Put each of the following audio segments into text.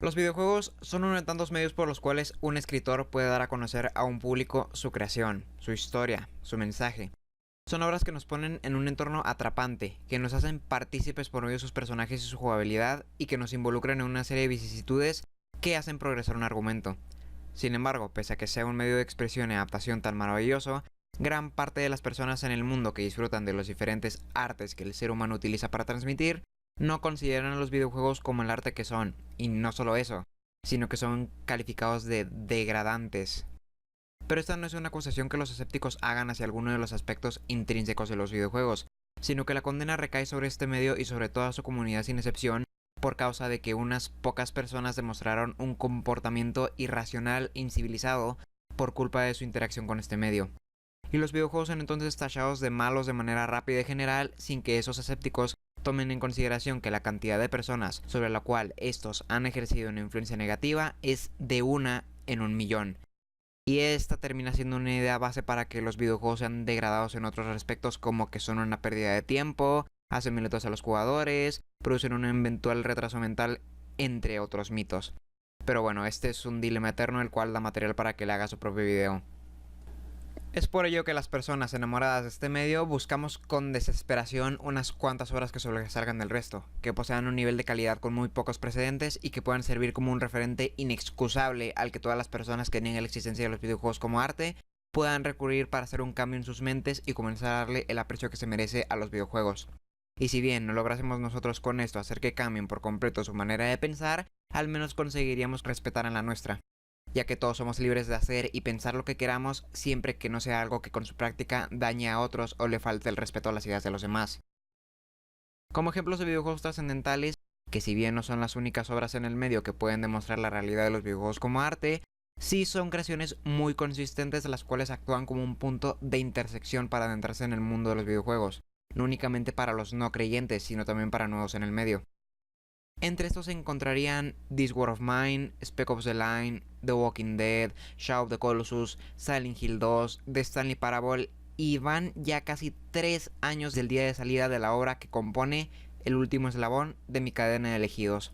Los videojuegos son uno de tantos medios por los cuales un escritor puede dar a conocer a un público su creación, su historia, su mensaje. Son obras que nos ponen en un entorno atrapante, que nos hacen partícipes por medio de sus personajes y su jugabilidad, y que nos involucran en una serie de vicisitudes que hacen progresar un argumento. Sin embargo, pese a que sea un medio de expresión y adaptación tan maravilloso, gran parte de las personas en el mundo que disfrutan de los diferentes artes que el ser humano utiliza para transmitir, no consideran a los videojuegos como el arte que son, y no solo eso, sino que son calificados de degradantes. Pero esta no es una acusación que los escépticos hagan hacia alguno de los aspectos intrínsecos de los videojuegos, sino que la condena recae sobre este medio y sobre toda su comunidad sin excepción, por causa de que unas pocas personas demostraron un comportamiento irracional e incivilizado por culpa de su interacción con este medio. Y los videojuegos son entonces tachados de malos de manera rápida y general, sin que esos escépticos tomen en consideración que la cantidad de personas sobre la cual estos han ejercido una influencia negativa es de 1 en 1.000.000. Y esta termina siendo una idea base para que los videojuegos sean degradados en otros aspectos, como que son una pérdida de tiempo, hacen minutos a los jugadores, producen un eventual retraso mental, entre otros mitos. Pero bueno, este es un dilema eterno el cual da material para que le haga su propio video. Es por ello que las personas enamoradas de este medio buscamos con desesperación unas cuantas obras que sobresalgan del resto, que posean un nivel de calidad con muy pocos precedentes y que puedan servir como un referente inexcusable al que todas las personas que niegan la existencia de los videojuegos como arte puedan recurrir para hacer un cambio en sus mentes y comenzar a darle el aprecio que se merece a los videojuegos. Y si bien no lográsemos nosotros con esto hacer que cambien por completo su manera de pensar, al menos conseguiríamos respetar en la nuestra, ya que todos somos libres de hacer y pensar lo que queramos siempre que no sea algo que con su práctica dañe a otros o le falte el respeto a las ideas de los demás. Como ejemplos de videojuegos trascendentales, que si bien no son las únicas obras en el medio que pueden demostrar la realidad de los videojuegos como arte, sí son creaciones muy consistentes las cuales actúan como un punto de intersección para adentrarse en el mundo de los videojuegos, no únicamente para los no creyentes, sino también para nuevos en el medio. Entre estos se encontrarían This War of Mine, Spec Ops The Line, The Walking Dead, Shadow of the Colossus, Silent Hill 2, The Stanley Parable, y van ya casi 3 años del día de salida de la obra que compone el último eslabón de mi cadena de elegidos.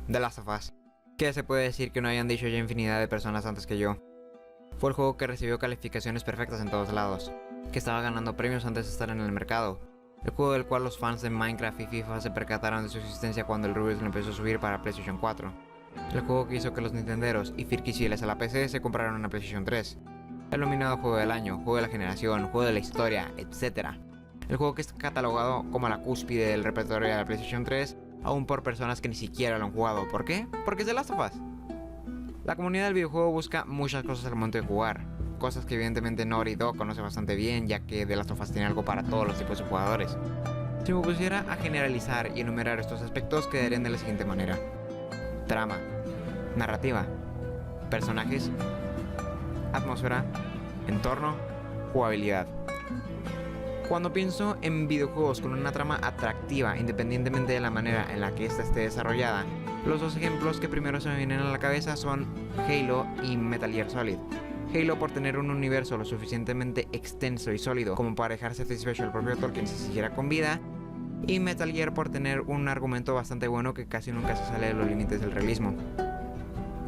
The Last of Us. ¿Qué se puede decir que no hayan dicho ya infinidad de personas antes que yo? Fue el juego que recibió calificaciones perfectas en todos lados, que estaba ganando premios antes de estar en el mercado. El juego del cual los fans de Minecraft y FIFA se percataron de su existencia cuando el Rubius lo empezó a subir para PlayStation 4. El juego que hizo que los nintenderos y firquisiles a la PC se compraron una PlayStation 3. El nominado Juego del Año, Juego de la Generación, Juego de la Historia, etc. El juego que está catalogado como la cúspide del repertorio de la PlayStation 3, aún por personas que ni siquiera lo han jugado. ¿Por qué? Porque es The Last of Us. La comunidad del videojuego busca muchas cosas al momento de jugar, cosas que evidentemente Naughty Dog conoce bastante bien, ya que The Last of Us tiene algo para todos los tipos de jugadores. Si me pusiera a generalizar y enumerar estos aspectos, quedarían de la siguiente manera: trama, narrativa, personajes, atmósfera, entorno, jugabilidad. Cuando pienso en videojuegos con una trama atractiva, independientemente de la manera en la que ésta esté desarrollada, los dos ejemplos que primero se me vienen a la cabeza son Halo y Metal Gear Solid. Halo por tener un universo lo suficientemente extenso y sólido como para dejar satisfecho al propio Tolkien si siguiera con vida, y Metal Gear por tener un argumento bastante bueno que casi nunca se sale de los límites del realismo.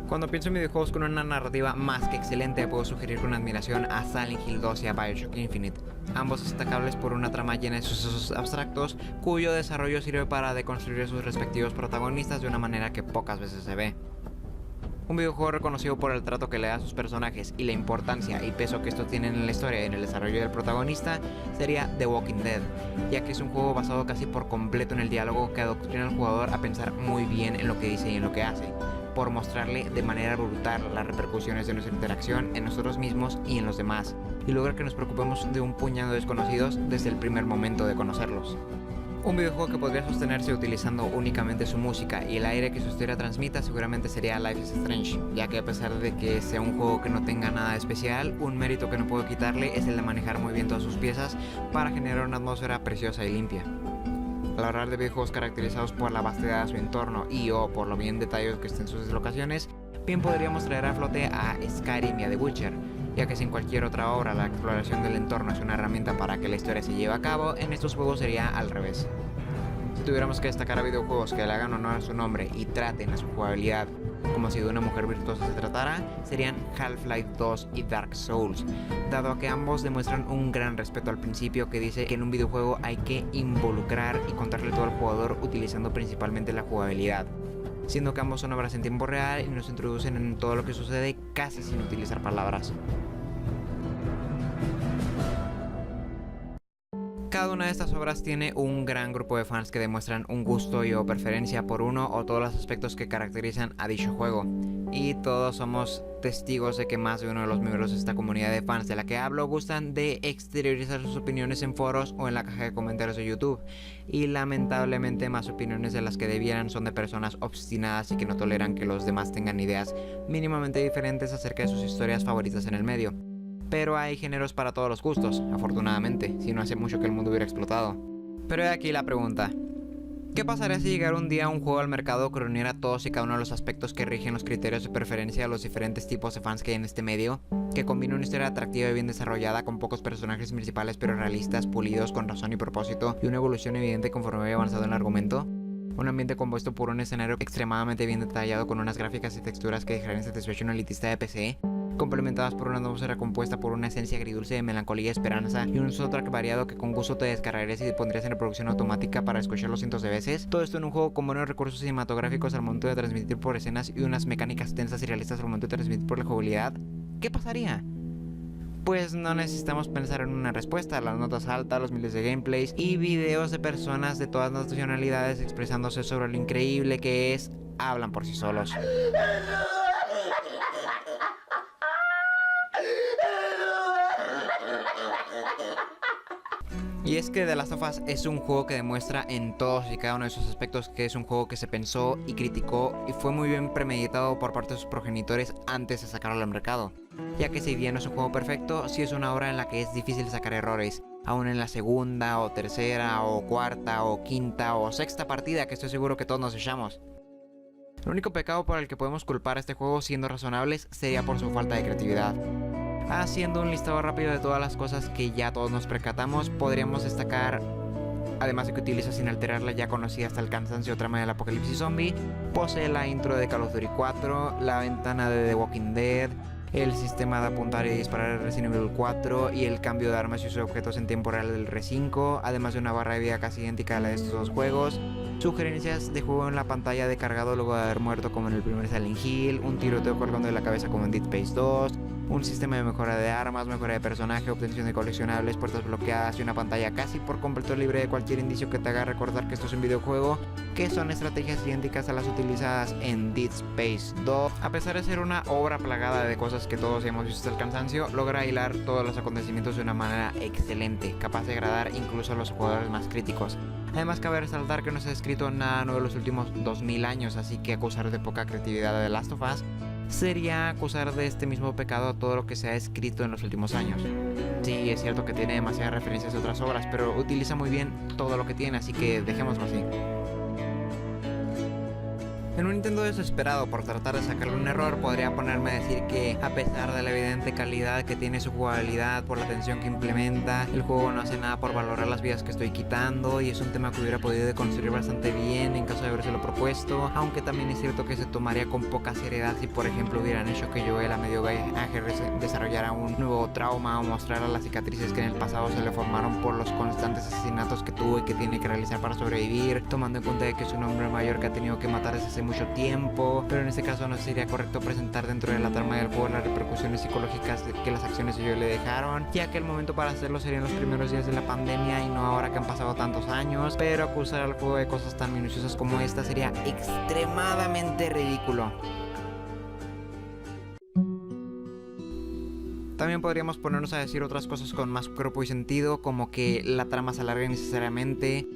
Cuando pienso en videojuegos con una narrativa más que excelente, puedo sugerir con admiración a Silent Hill 2 y a Bioshock Infinite, ambos destacables por una trama llena de sucesos abstractos cuyo desarrollo sirve para deconstruir a sus respectivos protagonistas de una manera que pocas veces se ve. Un videojuego reconocido por el trato que le da a sus personajes y la importancia y peso que estos tienen en la historia y en el desarrollo del protagonista sería The Walking Dead, ya que es un juego basado casi por completo en el diálogo que adoctrina al jugador a pensar muy bien en lo que dice y en lo que hace, por mostrarle de manera brutal las repercusiones de nuestra interacción en nosotros mismos y en los demás, y lograr que nos preocupemos de un puñado de desconocidos desde el primer momento de conocerlos. Un videojuego que podría sostenerse utilizando únicamente su música y el aire que su historia transmita seguramente sería Life is Strange, ya que a pesar de que sea un juego que no tenga nada de especial, un mérito que no puedo quitarle es el de manejar muy bien todas sus piezas para generar una atmósfera preciosa y limpia. Al hablar de videojuegos caracterizados por la vastedad de su entorno y o por lo bien detallados que estén sus locaciones, bien podríamos traer a flote a Skyrim y a The Witcher, ya que si en cualquier otra obra la exploración del entorno es una herramienta para que la historia se lleve a cabo, en estos juegos sería al revés. Si tuviéramos que destacar a videojuegos que le hagan honor a su nombre y traten a su jugabilidad como si de una mujer virtuosa se tratara, serían Half-Life 2 y Dark Souls, dado a que ambos demuestran un gran respeto al principio que dice que en un videojuego hay que involucrar y contarle todo al jugador utilizando principalmente la jugabilidad, siendo que ambos son obras en tiempo real y nos introducen en todo lo que sucede casi sin utilizar palabras. Cada una de estas obras tiene un gran grupo de fans que demuestran un gusto y o preferencia por uno o todos los aspectos que caracterizan a dicho juego. Y todos somos testigos de que más de uno de los miembros de esta comunidad de fans de la que hablo gustan de exteriorizar sus opiniones en foros o en la caja de comentarios de YouTube. Y lamentablemente más opiniones de las que debieran son de personas obstinadas y que no toleran que los demás tengan ideas mínimamente diferentes acerca de sus historias favoritas en el medio. Pero hay géneros para todos los gustos, afortunadamente, si no hace mucho que el mundo hubiera explotado. Pero he aquí la pregunta. ¿Qué pasaría si llegara un día un juego al mercado que reuniera todos y cada uno de los aspectos que rigen los criterios de preferencia de los diferentes tipos de fans que hay en este medio? Que combina una historia atractiva y bien desarrollada con pocos personajes principales pero realistas, pulidos, con razón y propósito, y una evolución evidente conforme vaya avanzado en el argumento. Un ambiente compuesto por un escenario extremadamente bien detallado con unas gráficas y texturas que dejarían satisfecho a un elitista de PC, complementadas por una atmósfera compuesta por una esencia agridulce de melancolía y esperanza y un soundtrack variado que con gusto te descargarías y te pondrías en reproducción automática para escucharlo cientos de veces. Todo esto en un juego con buenos recursos cinematográficos al momento de transmitir por escenas y unas mecánicas tensas y realistas al momento de transmitir por la jugabilidad. ¿Qué pasaría? Pues no necesitamos pensar en una respuesta. Las notas altas, los miles de gameplays y videos de personas de todas nacionalidades expresándose sobre lo increíble que es, hablan por sí solos. Y es que The Last of Us es un juego que demuestra en todos y cada uno de sus aspectos que es un juego que se pensó y criticó y fue muy bien premeditado por parte de sus progenitores antes de sacarlo al mercado, ya que si bien no es un juego perfecto, sí es una obra en la que es difícil sacar errores, aún en la segunda o tercera o cuarta o quinta o sexta partida que estoy seguro que todos nos echamos. El único pecado por el que podemos culpar a este juego, siendo razonables, sería por su falta de creatividad. Haciendo un listado rápido de todas las cosas que ya todos nos percatamos, podríamos destacar, además de que utiliza sin alterar la ya conocida hasta el cansancio trama del apocalipsis zombie, posee la intro de Call of Duty 4, la ventana de The Walking Dead, el sistema de apuntar y disparar de Resident Evil 4 y el cambio de armas y sus objetos en tiempo real del R5, además de una barra de vida casi idéntica a la de estos dos juegos, sugerencias de juego en la pantalla de cargado luego de haber muerto como en el primer Silent Hill, un tiroteo colgando de la cabeza como en Dead Space 2, un sistema de mejora de armas, mejora de personaje, obtención de coleccionables, puertas bloqueadas y una pantalla casi por completo libre de cualquier indicio que te haga recordar que esto es un videojuego, que son estrategias idénticas a las utilizadas en Dead Space 2. A pesar de ser una obra plagada de cosas que todos hemos visto hasta el cansancio, logra hilar todos los acontecimientos de una manera excelente, capaz de agradar incluso a los jugadores más críticos. Además cabe resaltar que no se ha escrito nada nuevo en los últimos 2000 años, así que acusar de poca creatividad de The Last of Us sería acusar de este mismo pecado a todo lo que se ha escrito en los últimos años. Sí, es cierto que tiene demasiadas referencias de otras obras, pero utiliza muy bien todo lo que tiene, así que dejémoslo así. En un intento desesperado por tratar de sacarle un error, podría ponerme a decir que, a pesar de la evidente calidad que tiene su jugabilidad por la tensión que implementa, el juego no hace nada por valorar las vidas que estoy quitando y es un tema que hubiera podido deconstruir bastante bien en caso de habérselo propuesto, aunque también es cierto que se tomaría con poca seriedad si por ejemplo hubieran hecho que Joel a medio viaje desarrollara un nuevo trauma o mostrara las cicatrices que en el pasado se le formaron por los constantes asesinatos que tuvo y que tiene que realizar para sobrevivir, tomando en cuenta de que es un hombre mayor que ha tenido que matar desde hace mucho tiempo, pero en este caso no sería correcto presentar dentro de la trama del juego las repercusiones psicológicas que las acciones de Joel le dejaron, ya que el momento para hacerlo serían los primeros días de la pandemia y no ahora que han pasado tantos años, pero acusar al juego de cosas tan minuciosas como esta sería extremadamente ridículo. También podríamos ponernos a decir otras cosas con más cuerpo y sentido, como que la trama se alargue necesariamente,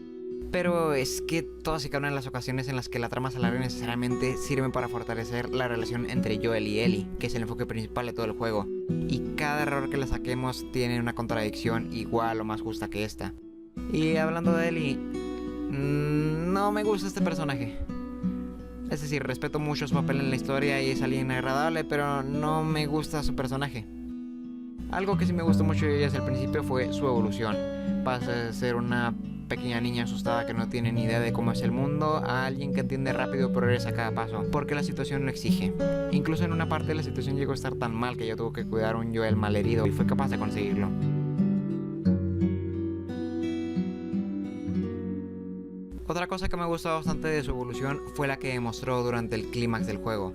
pero es que todas y cada una de las ocasiones en las que la trama se alarga necesariamente sirven para fortalecer la relación entre Joel y Ellie, que es el enfoque principal de todo el juego, y cada error que le saquemos tiene una contradicción igual o más justa que esta. Y hablando de Ellie, no me gusta este personaje. Es decir, respeto mucho su papel en la historia y es alguien agradable, pero no me gusta su personaje. Algo que sí me gustó mucho de ella desde el principio fue su evolución. Pasa de ser una pequeña niña asustada que no tiene ni idea de cómo es el mundo a alguien que entiende rápido y progresa a cada paso, porque la situación lo exige. Incluso en una parte la situación llegó a estar tan mal que yo tuve que cuidar a un Joel malherido y fue capaz de conseguirlo. Otra cosa que me gustó bastante de su evolución fue la que demostró durante el clímax del juego.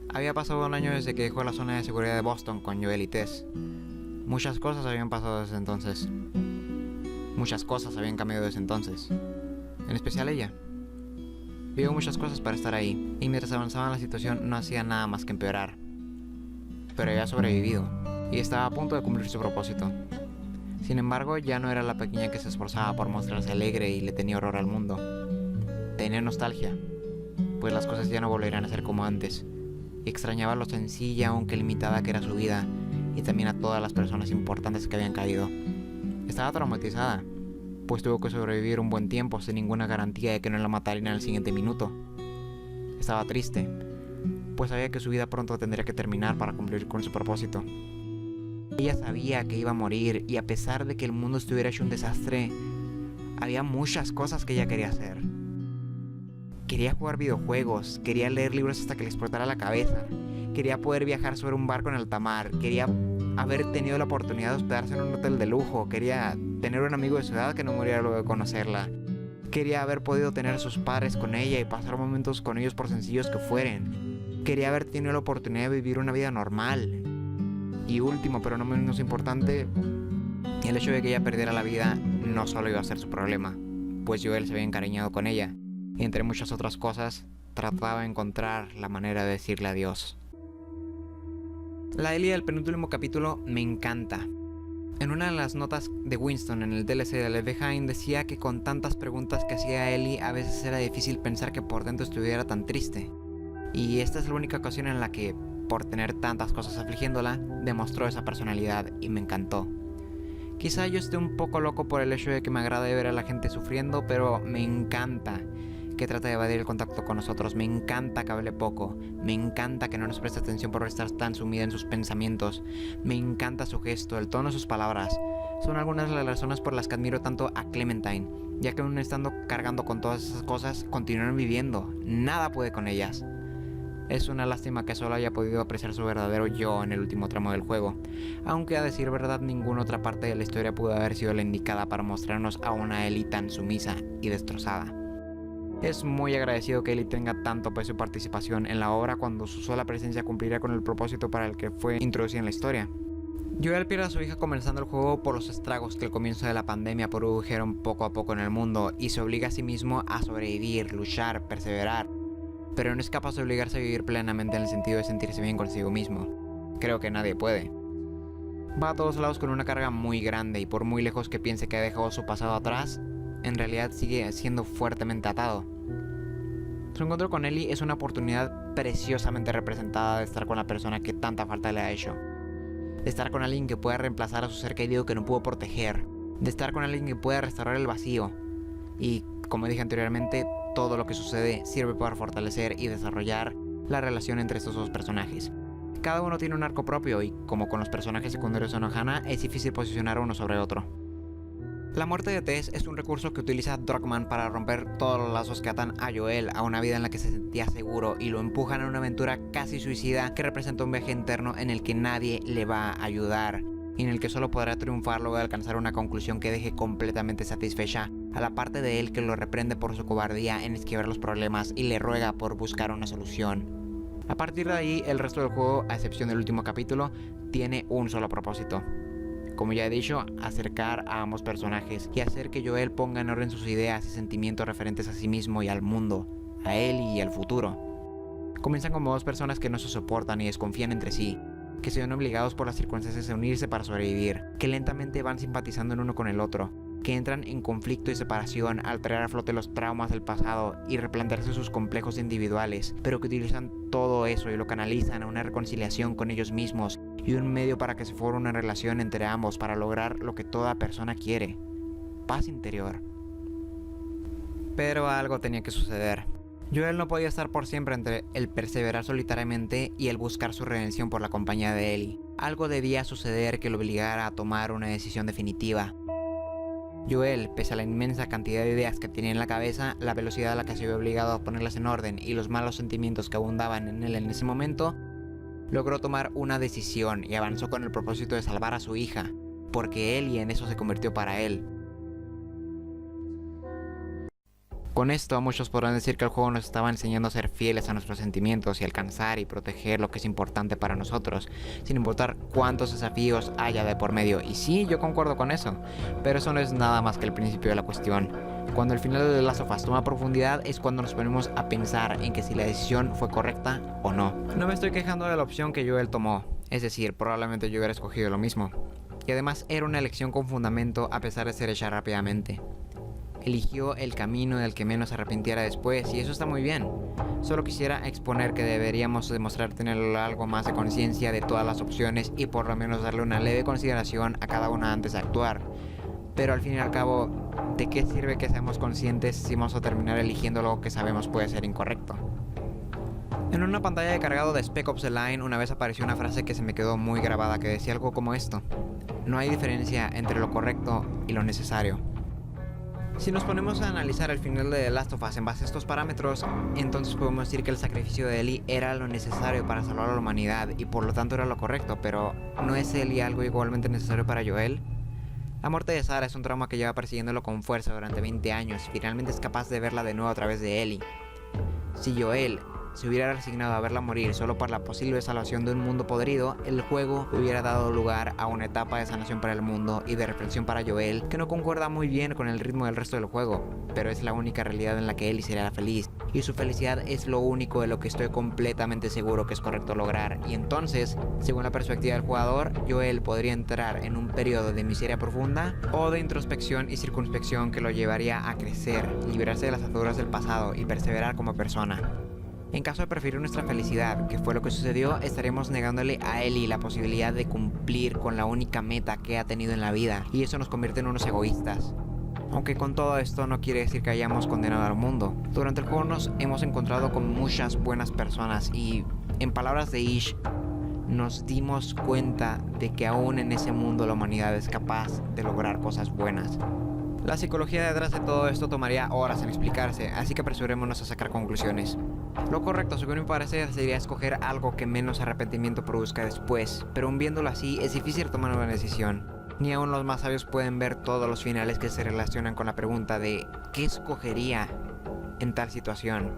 Había pasado un año desde que dejó la zona de seguridad de Boston con Joel y Tess. Muchas cosas habían pasado desde entonces. Muchas cosas habían cambiado desde entonces. En especial ella. Vivió muchas cosas para estar ahí, y mientras avanzaba en la situación no hacía nada más que empeorar. Pero había sobrevivido, y estaba a punto de cumplir su propósito. Sin embargo, ya no era la pequeña que se esforzaba por mostrarse alegre y le tenía horror al mundo. Tenía nostalgia, pues las cosas ya no volverían a ser como antes, y extrañaba lo sencilla aunque limitada que era su vida, y también a todas las personas importantes que habían caído. Estaba traumatizada, pues tuvo que sobrevivir un buen tiempo sin ninguna garantía de que no la matarían al siguiente minuto. Estaba triste, pues sabía que su vida pronto tendría que terminar para cumplir con su propósito. Ella sabía que iba a morir y a pesar de que el mundo estuviera hecho un desastre, había muchas cosas que ella quería hacer. Quería jugar videojuegos, quería leer libros hasta que le explotara la cabeza, quería poder viajar sobre un barco en alta mar, quería haber tenido la oportunidad de hospedarse en un hotel de lujo, quería tener un amigo de su edad que no muriera luego de conocerla, quería haber podido tener a sus padres con ella y pasar momentos con ellos por sencillos que fueren, quería haber tenido la oportunidad de vivir una vida normal. Y último, pero no menos importante, el hecho de que ella perdiera la vida no solo iba a ser su problema, pues Joel se había encariñado con ella, y entre muchas otras cosas, trataba de encontrar la manera de decirle adiós. La Ellie del penúltimo capítulo me encanta. En una de las notas de Winston en el DLC de Left Behind decía que con tantas preguntas que hacía Ellie a veces era difícil pensar que por dentro estuviera tan triste. Y esta es la única ocasión en la que, por tener tantas cosas afligiéndola, demostró esa personalidad y me encantó. Quizá yo esté un poco loco por el hecho de que me agrade ver a la gente sufriendo, pero me encanta que trate de evadir el contacto con nosotros, me encanta que hable poco, me encanta que no nos preste atención por estar tan sumida en sus pensamientos, me encanta su gesto, el tono de sus palabras. Son algunas de las razones por las que admiro tanto a Clementine, ya que aún estando cargando con todas esas cosas, continuaron viviendo, nada puede con ellas. Es una lástima que solo haya podido apreciar su verdadero yo en el último tramo del juego, aunque a decir verdad ninguna otra parte de la historia pudo haber sido la indicada para mostrarnos a una Ellie tan sumisa y destrozada. Es muy agradecido que Ellie tenga tanto peso y participación en la obra cuando su sola presencia cumplirá con el propósito para el que fue introducida en la historia. Joel pierde a su hija comenzando el juego por los estragos que el comienzo de la pandemia produjeron poco a poco en el mundo y se obliga a sí mismo a sobrevivir, luchar, perseverar. Pero no es capaz de obligarse a vivir plenamente en el sentido de sentirse bien consigo mismo. Creo que nadie puede. Va a todos lados con una carga muy grande y por muy lejos que piense que ha dejado su pasado atrás, en realidad sigue siendo fuertemente atado. Su encuentro con Ellie es una oportunidad preciosamente representada de estar con la persona que tanta falta le ha hecho. De estar con alguien que pueda reemplazar a su ser querido que no pudo proteger. De estar con alguien que pueda restaurar el vacío. Y, como dije anteriormente, todo lo que sucede sirve para fortalecer y desarrollar la relación entre estos dos personajes. Cada uno tiene un arco propio y, como con los personajes secundarios de Nohana, es difícil posicionar uno sobre otro. La muerte de Tess es un recurso que utiliza Druckmann para romper todos los lazos que atan a Joel a una vida en la que se sentía seguro y lo empujan a una aventura casi suicida que representa un viaje interno en el que nadie le va a ayudar y en el que solo podrá triunfar luego de alcanzar una conclusión que deje completamente satisfecha a la parte de él que lo reprende por su cobardía en esquivar los problemas y le ruega por buscar una solución. A partir de ahí, el resto del juego, a excepción del último capítulo, tiene un solo propósito. Como ya he dicho, acercar a ambos personajes y hacer que Joel ponga en orden sus ideas y sentimientos referentes a sí mismo y al mundo, a él y al futuro. Comienzan como dos personas que no se soportan y desconfían entre sí, que se ven obligados por las circunstancias a unirse para sobrevivir, que lentamente van simpatizando en uno con el otro, que entran en conflicto y separación al traer a flote los traumas del pasado y replantearse sus complejos individuales, pero que utilizan todo eso y lo canalizan a una reconciliación con ellos mismos y un medio para que se forme una relación entre ambos para lograr lo que toda persona quiere: paz interior. Pero algo tenía que suceder. Joel no podía estar por siempre entre el perseverar solitariamente y el buscar su redención por la compañía de Ellie. Algo debía suceder que lo obligara a tomar una decisión definitiva. Joel, pese a la inmensa cantidad de ideas que tenía en la cabeza, la velocidad a la que se vio obligado a ponerlas en orden y los malos sentimientos que abundaban en él en ese momento, logró tomar una decisión y avanzó con el propósito de salvar a su hija, porque él y en eso se convirtió para él. Con esto, muchos podrán decir que el juego nos estaba enseñando a ser fieles a nuestros sentimientos y alcanzar y proteger lo que es importante para nosotros, sin importar cuántos desafíos haya de por medio. Y sí, yo concuerdo con eso, pero eso no es nada más que el principio de la cuestión. Cuando el final de The Last of Us toma profundidad es cuando nos ponemos a pensar en que si la decisión fue correcta o no. No me estoy quejando de la opción que Joel tomó, es decir, probablemente yo hubiera escogido lo mismo. Y además era una elección con fundamento a pesar de ser hecha rápidamente. Eligió el camino del que menos se arrepintiera después, y eso está muy bien. Solo quisiera exponer que deberíamos demostrar tener algo más de conciencia de todas las opciones y por lo menos darle una leve consideración a cada una antes de actuar. Pero al fin y al cabo, ¿de qué sirve que seamos conscientes si vamos a terminar eligiendo algo que sabemos puede ser incorrecto? En una pantalla de cargado de Spec Ops: The Line una vez apareció una frase que se me quedó muy grabada que decía algo como esto: no hay diferencia entre lo correcto y lo necesario. Si nos ponemos a analizar el final de The Last of Us en base a estos parámetros, entonces podemos decir que el sacrificio de Ellie era lo necesario para salvar a la humanidad y por lo tanto era lo correcto, pero ¿no es Ellie algo igualmente necesario para Joel? La muerte de Sarah es un trauma que lleva persiguiéndolo con fuerza durante 20 años y finalmente es capaz de verla de nuevo a través de Ellie. Si Joel se hubiera resignado a verla morir solo por la posible salvación de un mundo podrido, el juego hubiera dado lugar a una etapa de sanación para el mundo y de reflexión para Joel que no concuerda muy bien con el ritmo del resto del juego, pero es la única realidad en la que Ellie sería feliz, y su felicidad es lo único de lo que estoy completamente seguro que es correcto lograr, y entonces, según la perspectiva del jugador, Joel podría entrar en un periodo de miseria profunda o de introspección y circunspección que lo llevaría a crecer, liberarse de las ataduras del pasado y perseverar como persona. En caso de preferir nuestra felicidad, que fue lo que sucedió, estaremos negándole a Ellie la posibilidad de cumplir con la única meta que ha tenido en la vida, y eso nos convierte en unos egoístas. Aunque con todo esto no quiere decir que hayamos condenado al mundo. Durante el juego nos hemos encontrado con muchas buenas personas y, en palabras de Ish, nos dimos cuenta de que aún en ese mundo la humanidad es capaz de lograr cosas buenas. La psicología detrás de todo esto tomaría horas en explicarse, así que apresurémonos a sacar conclusiones. Lo correcto, según mi parecer, sería escoger algo que menos arrepentimiento produzca después, pero aun viéndolo así, es difícil tomar una decisión. Ni aun los más sabios pueden ver todos los finales que se relacionan con la pregunta de ¿qué escogería en tal situación?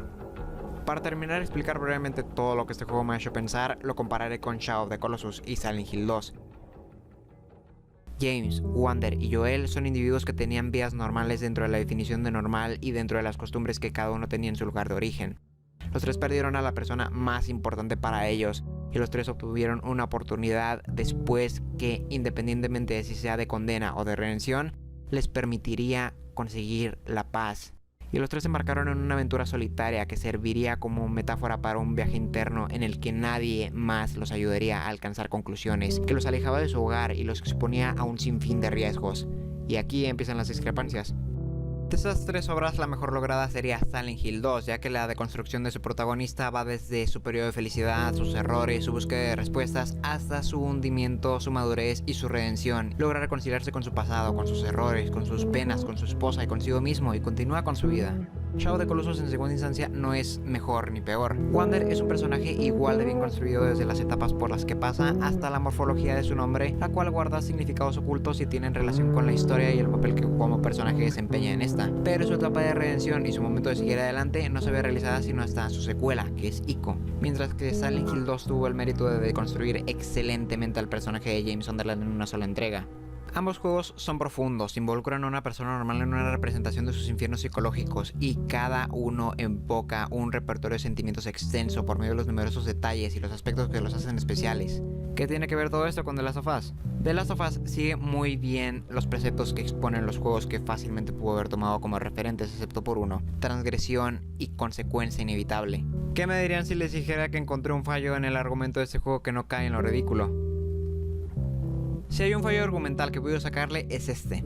Para terminar de explicar brevemente todo lo que este juego me ha hecho pensar, lo compararé con Shadow of the Colossus y Silent Hill 2. James, Wander y Joel son individuos que tenían vidas normales dentro de la definición de normal y dentro de las costumbres que cada uno tenía en su lugar de origen. Los tres perdieron a la persona más importante para ellos y los tres obtuvieron una oportunidad después que, independientemente de si sea de condena o de redención, les permitiría conseguir la paz. Y los tres se embarcaron en una aventura solitaria que serviría como metáfora para un viaje interno en el que nadie más los ayudaría a alcanzar conclusiones, que los alejaba de su hogar y los exponía a un sinfín de riesgos. Y aquí empiezan las discrepancias. De esas tres obras, la mejor lograda sería Silent Hill 2, ya que la deconstrucción de su protagonista va desde su periodo de felicidad, sus errores, su búsqueda de respuestas, hasta su hundimiento, su madurez y su redención. Logra reconciliarse con su pasado, con sus errores, con sus penas, con su esposa y consigo mismo, y continúa con su vida. Shadow of the Colossus en segunda instancia no es mejor ni peor. Wander es un personaje igual de bien construido desde las etapas por las que pasa hasta la morfología de su nombre, la cual guarda significados ocultos y tienen relación con la historia y el papel que como personaje desempeña en esta. Pero su etapa de redención y su momento de seguir adelante no se ve realizada sino hasta su secuela, que es Ico. Mientras que Silent Hill 2 tuvo el mérito de construir excelentemente al personaje de James Sunderland en una sola entrega. Ambos juegos son profundos, involucran a una persona normal en una representación de sus infiernos psicológicos y cada uno evoca un repertorio de sentimientos extenso por medio de los numerosos detalles y los aspectos que los hacen especiales. ¿Qué tiene que ver todo esto con The Last of Us? The Last of Us sigue muy bien los preceptos que exponen los juegos que fácilmente pudo haber tomado como referentes, excepto por uno: transgresión y consecuencia inevitable. ¿Qué me dirían si les dijera que encontré un fallo en el argumento de este juego que no cae en lo ridículo? Si hay un fallo argumental que puedo sacarle, es este.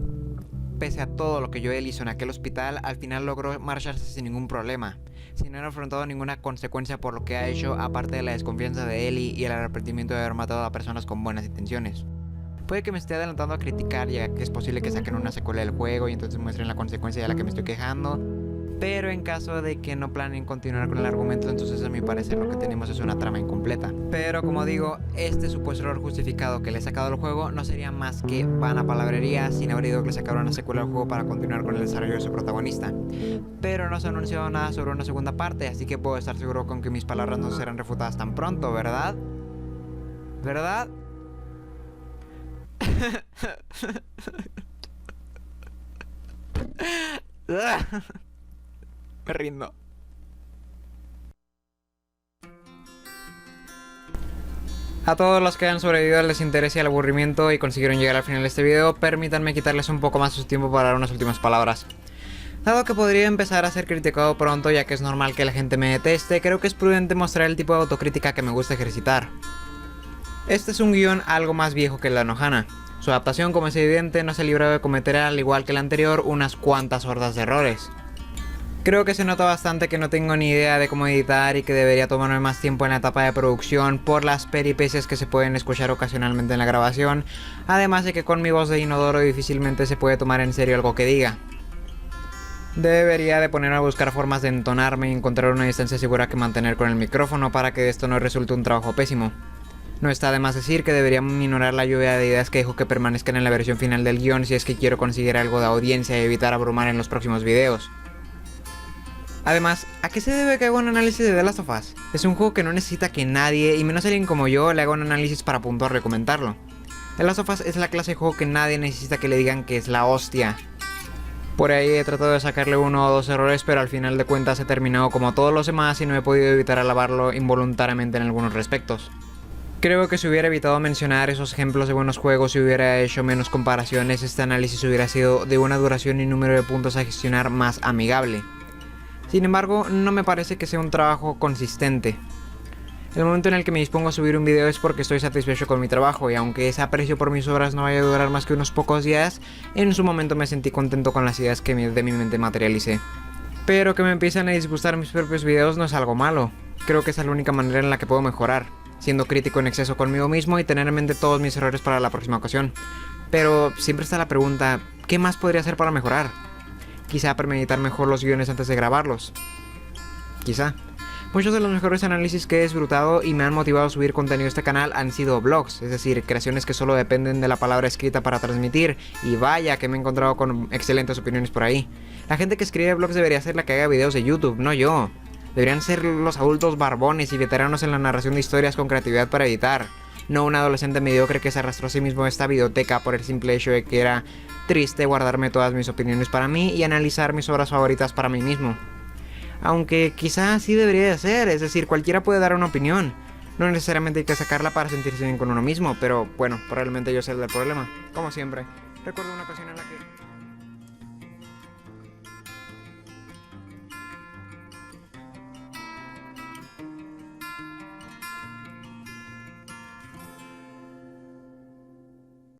Pese a todo lo que Joel hizo en aquel hospital, al final logró marcharse sin ningún problema, sin haber afrontado ninguna consecuencia por lo que ha hecho, aparte de la desconfianza de Ellie y el arrepentimiento de haber matado a personas con buenas intenciones. Puede que me esté adelantando a criticar, ya que es posible que saquen una secuela del juego y entonces muestren la consecuencia de la que me estoy quejando. Pero en caso de que no planeen continuar con el argumento, entonces a mi parecer lo que tenemos es una trama incompleta. Pero como digo, este supuesto error justificado que le he sacado al juego no sería más que vana palabrería sin haber ido que le sacaron una secuela al juego para continuar con el desarrollo de su protagonista. Pero no se ha anunciado nada sobre una segunda parte, así que puedo estar seguro con que mis palabras no serán refutadas tan pronto, ¿verdad? ¿Verdad? Me rindo. A todos los que han sobrevivido al desinterés y al aburrimiento y consiguieron llegar al final de este video, permítanme quitarles un poco más su tiempo para dar unas últimas palabras. Dado que podría empezar a ser criticado pronto, ya que es normal que la gente me deteste, creo que es prudente mostrar el tipo de autocrítica que me gusta ejercitar. Este es un guión algo más viejo que la Nohana. Su adaptación, como es evidente, no se libró de cometer, al igual que la anterior, unas cuantas hordas de errores. Creo que se nota bastante que no tengo ni idea de cómo editar y que debería tomarme más tiempo en la etapa de producción por las peripecias que se pueden escuchar ocasionalmente en la grabación, además de que con mi voz de inodoro difícilmente se puede tomar en serio algo que diga. Debería de ponerme a buscar formas de entonarme y encontrar una distancia segura que mantener con el micrófono para que esto no resulte un trabajo pésimo. No está de más decir que debería minorar la lluvia de ideas que dejo que permanezcan en la versión final del guión si es que quiero conseguir algo de audiencia y evitar abrumar en los próximos videos. Además, ¿a qué se debe que haga un análisis de The Last of Us? Es un juego que no necesita que nadie, y menos alguien como yo, le haga un análisis para puntuarlo y comentarlo. The Last of Us es la clase de juego que nadie necesita que le digan que es la hostia. Por ahí he tratado de sacarle uno o dos errores, pero al final de cuentas he terminado como todos los demás y no he podido evitar alabarlo involuntariamente en algunos respectos. Creo que si hubiera evitado mencionar esos ejemplos de buenos juegos y hubiera hecho menos comparaciones, este análisis hubiera sido de una duración y número de puntos a gestionar más amigable. Sin embargo, no me parece que sea un trabajo consistente. El momento en el que me dispongo a subir un video es porque estoy satisfecho con mi trabajo, y aunque ese aprecio por mis obras no vaya a durar más que unos pocos días, en su momento me sentí contento con las ideas que de mi mente materialicé. Pero que me empiecen a disgustar mis propios videos no es algo malo. Creo que esa es la única manera en la que puedo mejorar, siendo crítico en exceso conmigo mismo y tener en mente todos mis errores para la próxima ocasión. Pero siempre está la pregunta, ¿qué más podría hacer para mejorar? Quizá premeditar mejor los guiones antes de grabarlos. Quizá. Muchos de los mejores análisis que he disfrutado y me han motivado a subir contenido a este canal han sido vlogs, es decir, creaciones que solo dependen de la palabra escrita para transmitir, y vaya que me he encontrado con excelentes opiniones por ahí. La gente que escribe vlogs debería ser la que haga videos de YouTube, no yo. Deberían ser los adultos barbones y veteranos en la narración de historias con creatividad para editar, no un adolescente mediocre que se arrastró a sí mismo a esta videoteca por el simple hecho de que era triste guardarme todas mis opiniones para mí y analizar mis obras favoritas para mí mismo. Aunque quizá así debería de ser, es decir, cualquiera puede dar una opinión. No necesariamente hay que sacarla para sentirse bien con uno mismo, pero bueno, probablemente yo sea el del problema, como siempre. Recuerdo una ocasión en la que...